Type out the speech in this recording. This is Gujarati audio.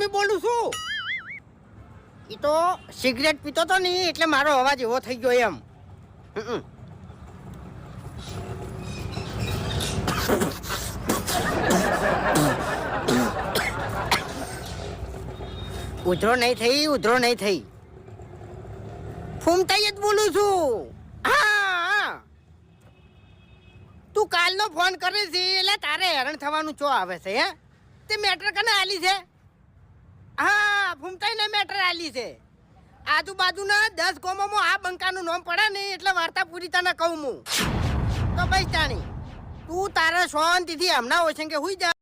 આદમી બોલું છું. એ તો સિગરેટ પીતો તો નહીં એટલે મારો અવાજ એવો થઈ ગયો એમ. ઉધરો નહીં થઈ. ફૂમતાઈ જ બોલું છું. હા, તું કાલનો ફોન કરે છે એટલે તારે હેરાન થવાનું ચો આવે છે હે? તે મેટર કને આલી છે? હા, ફૂમતાઈને મેટર આલી છે. આજુબાજુના 10 ગામોમાં આ બંકાનું નામ પડે ને એટલે વાર્તા પૂરી તને કહું હું. તો ભાઈ તાણી તું તારે શાંતિથી હમણાં હોય છે કે હુઈ જા.